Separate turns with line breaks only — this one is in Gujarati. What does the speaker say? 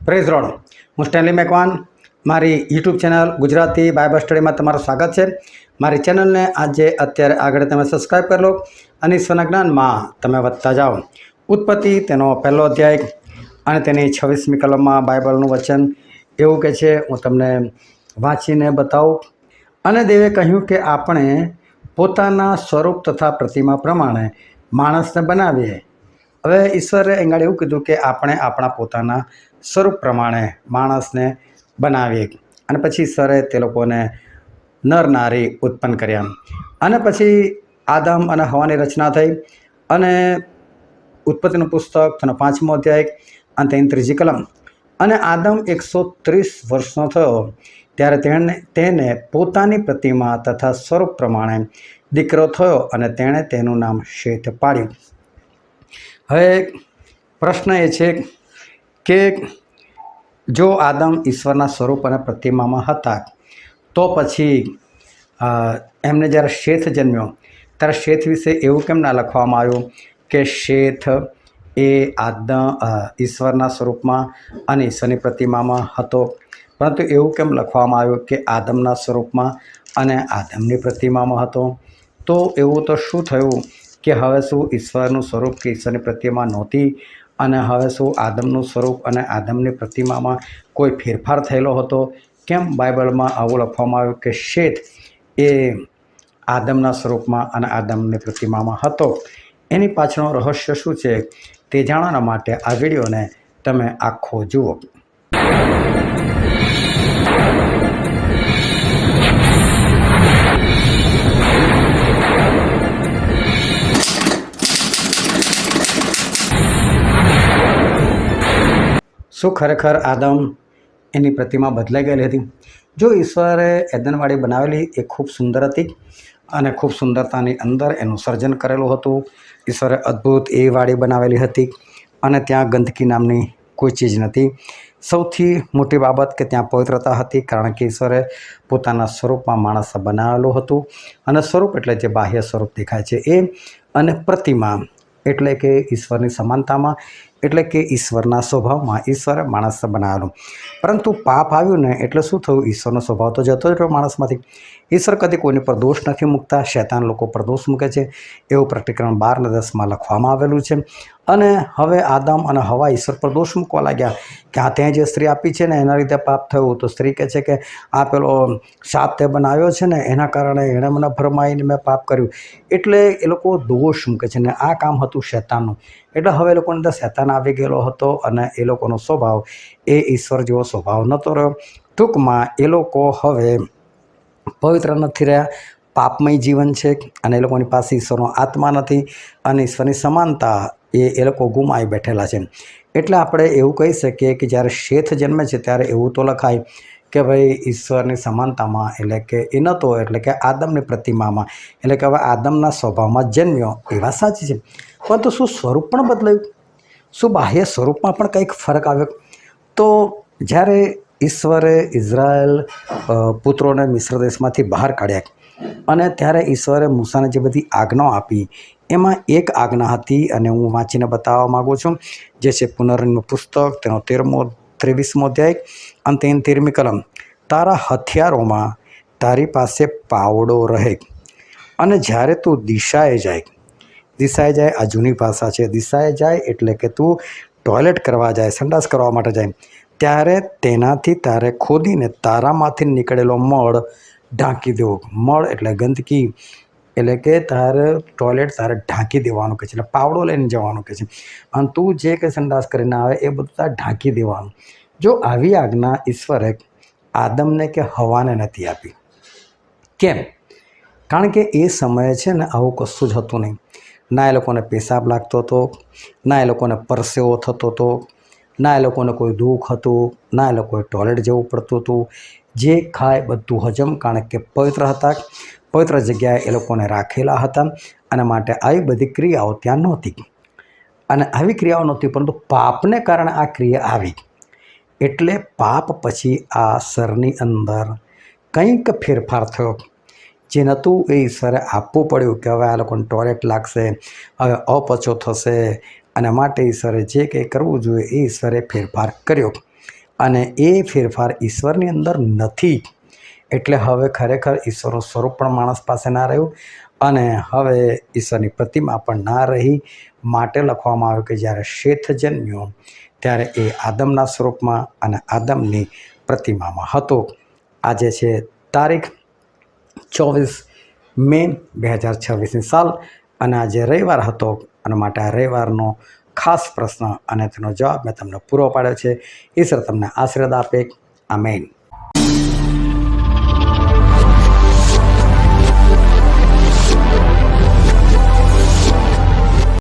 Praise road. હું સ્ટેનલી મેકવાન, મારી યુટ્યુબ ચેનલ ગુજરાતી બાઇબલ સ્ટડીમાં તમારું સ્વાગત છે. મારી ચેનલને આજે અત્યારે આગળ તમે સબસ્ક્રાઈબ કરી લો અને ઈશ્વરના જ્ઞાનમાં તમે વધતા જાઓ. ઉત્પત્તિ તેનો પહેલો અધ્યાય અને તેની 26મી કલમમાં બાઇબલનું વચન એવું કહે છે, હું તમને વાંચીને બતાવું. અને દેવે કહ્યું કે આપણે પોતાના સ્વરૂપ તથા પ્રતિમા પ્રમાણે માણસને બનાવીએ. હવે ઈશ્વરે એંગાડે એવું કીધું કે આપણે આપણા પોતાના સ્વરૂપ પ્રમાણે માણસને બનાવીએ. અને પછી ઈશ્વરે તે લોકોને નર નારી ઉત્પન્ન કર્યા. અને પછી આદમ અને હવાની રચના થઈ. અને ઉત્પત્તિનું પુસ્તક તેનો 5મો અધ્યાય અને તેની 3જી કલમ. અને આદમ 130 વર્ષનો થયો ત્યારે તેને પોતાની પ્રતિમા તથા સ્વરૂપ પ્રમાણે દીકરો થયો અને તેણે તેનું નામ શેથ પાડ્યું. હવે પ્રશ્ન એ છે કે જો આદમ ઈશ્વરના સ્વરૂપ અને પ્રતિમામાં હતા તો પછી એમને જ્યારે શેથ જન્મ્યો ત્યારે શેથ વિશે એવું કેમ ના લખવામાં આવ્યું કે શેથ એ ઈશ્વરના સ્વરૂપમાં અને ઈશ્વરની પ્રતિમામાં હતો, પરંતુ એવું કેમ લખવામાં આવ્યું કે આદમના સ્વરૂપમાં અને આદમની પ્રતિમામાં હતો? તો એવું તો શું થયું કે હવે શું ઈશ્વરનું સ્વરૂપ કે ઈશ્વરની પ્રતિમા નહોતી અને હવે શું આદમનું સ્વરૂપ અને આદમની પ્રતિમામાં કોઈ ફેરફાર થયેલો હતો? કેમ બાઇબલમાં આવું લખવામાં આવ્યું કે શેથ એ આદમના સ્વરૂપમાં અને આદમની પ્રતિમામાં હતો? એની પાછળનું રહસ્ય શું છે તે જાણવા માટે આ વિડીયોને તમે આખો જુઓ. શું ખરેખર આદમ એની પ્રતિમા બદલાઈ ગયેલી હતી? જો ઈશ્વરે એદનવાડી બનાવેલી એ ખૂબ સુંદર હતી અને ખૂબ સુંદરતાની અંદર એનું સર્જન કરેલું હતું. ઈશ્વરે અદ્ભુત એ વાડી બનાવેલી હતી અને ત્યાં ગંદકી નામની કોઈ ચીજ નથી. સૌથી મોટી બાબત કે ત્યાં પવિત્રતા હતી, કારણ કે ઈશ્વરે પોતાના સ્વરૂપમાં માણસ બનાવેલું હતું. અને સ્વરૂપ એટલે જે બાહ્ય સ્વરૂપ દેખાય છે એ, અને પ્રતિમા એટલે કે ઈશ્વરની સમાનતામાં એટલે કે ઈશ્વરના સ્વભાવમાં ઈશ્વરે માણસ બનાવેલું. પરંતુ પાપ આવ્યું ને એટલે શું થયું? ઈશ્વરનો સ્વભાવ તો જતો રહ્યો માણસમાંથી. ઈશ્વર કદી કોઈની પર દોષ નથી મૂકતા, શૈતાન લોકો પર દોષ મૂકે છે, એવું પ્રકટીકરણ 12:10 લખવામાં આવેલું છે. અને હવે આદમ અને હવા ઈશ્વર પર દોષ મૂકવા લાગ્યા કે આ ત્યાં જે સ્ત્રી આપી છે ને એના લીધે પાપ થયું. તો સ્ત્રી કહે છે કે આ પેલો શાપ તે બનાવ્યો છે ને એના કારણે એણે મને ભરમાઈને મેં પાપ કર્યું. એટલે એ લોકો દોષ મૂકે છે ને આ કામ હતું શૈતાનનું. એટલે હવે એ લોકોની અંદર શૈતાન આવી ગયેલો હતો અને એ લોકોનો સ્વભાવ એ ઈશ્વર જેવો સ્વભાવ નહોતો રહ્યો. ટૂંકમાં એ લોકો હવે પવિત્ર નથી રહ્યા, પાપમય જીવન છે અને એ લોકોની પાસે ઈશ્વરનો આત્મા નથી અને ઈશ્વરની સમાનતા એ લોકો ગુમાવી બેઠેલા છે. એટલે આપણે એવું કહી શકીએ કે જ્યારે શેથ જન્મે છે ત્યારે એવું તો લખાય કે ભાઈ ઈશ્વરની સમાનતામાં એટલે કે એ નહોતો, એટલે કે આદમની પ્રતિમામાં એટલે કે હવે આદમના સ્વભાવમાં જન્મ્યો, એ વાત સાચી છે. પરંતુ શું સ્વરૂપ પણ બદલાયું? શું બાહ્ય સ્વરૂપમાં પણ કંઈક ફરક આવ્યો? તો જ્યારે ઈશ્વરે ઇઝરાયલ પુત્રોને મિસ્ર દેશમાંથી બહાર કાઢ્યા અને ત્યારે ઈશ્વરે મૂસાને જે બધી આજ્ઞાઓ આપી એમાં એક આજ્ઞા હતી અને હું વાંચીને બતાવવા માગું છું, જે છે પુનર્જન્મનું પુસ્તક તેનો 23મો અધ્યાય અને તેની 13મી કલમ. તારા હથિયારોમાં તારી પાસે પાવડો રહે અને જ્યારે તું દિશાએ જાય આ જૂની ભાષા છે. દિશાએ જાય એટલે કે તું ટોયલેટ કરવા જાય, સંડાસ કરવા માટે જાય, ત્યારે તેનાથી તારે ખોદીને તારામાંથી નીકળેલો મળ ઢાંકી દેવો. મળ એટલે ગંદકી, એટલે કે તારે ટોયલેટ તારે ઢાંકી દેવાનું કહે છે, એટલે પાવડો લઈને જવાનું કહે છે. અને તું જે કંઈ સંડાસ કરીને આવે એ બધું તારે ઢાંકી દેવાનું. જો આવી આજ્ઞા ઈશ્વરે આદમને કે હવાને નથી આપી. કેમ? કારણ કે એ સમયે છે ને આવું કશું જ હતું નહીં. ના એ લોકોને પેશાબ લાગતો હતો, ના એ લોકોને પરસેવો થતો હતો, ના એ લોકોને કોઈ દુઃખ હતું, ના એ લોકોએ ટોયલેટ જવું પડતું હતું. જે ખાય બધું હજમ, કારણ કે પવિત્ર હતા, પવિત્ર જગ્યાએ એ લોકોને રાખેલા હતા અને માટે આવી બધી ક્રિયાઓ ત્યાં નહોતી. અને આવી ક્રિયાઓ નહોતી, પરંતુ પાપને કારણે આ ક્રિયા આવી. એટલે પાપ પછી આ શરીરની અંદર કંઈક ફેરફાર થયો. જે નહોતું એ ઈશ્વરે આપવું પડ્યું કે હવે આ લોકોને ટોયલેટ લાગશે, હવે અપચો થશે અને માટે ઈશ્વરે જે કંઈ કરવું જોઈએ એ ઈશ્વરે ફેરફાર કર્યો. અને એ ફેરફાર ઈશ્વરની અંદર નથી. એટલે હવે ખરેખર ઈશ્વરનું સ્વરૂપ પણ માણસ પાસે ના રહ્યું અને હવે ઈશ્વરની પ્રતિમા પણ ના રહી. માટે લખવામાં આવ્યું કે જ્યારે શેથ જન્મ્યો ત્યારે એ આદમના સ્વરૂપમાં અને આદમની પ્રતિમામાં હતો. આજે છે તારીખ 24 મે 2026 સાલ અને આજે રવિવાર હતો અને માટે આ રવિવારનો ખાસ પ્રશ્ન અને તેનો જવાબ મેં તમને પૂરો પાડ્યો છે. ઈશ્વર તમને આશીર્વાદ આપે. આમેન.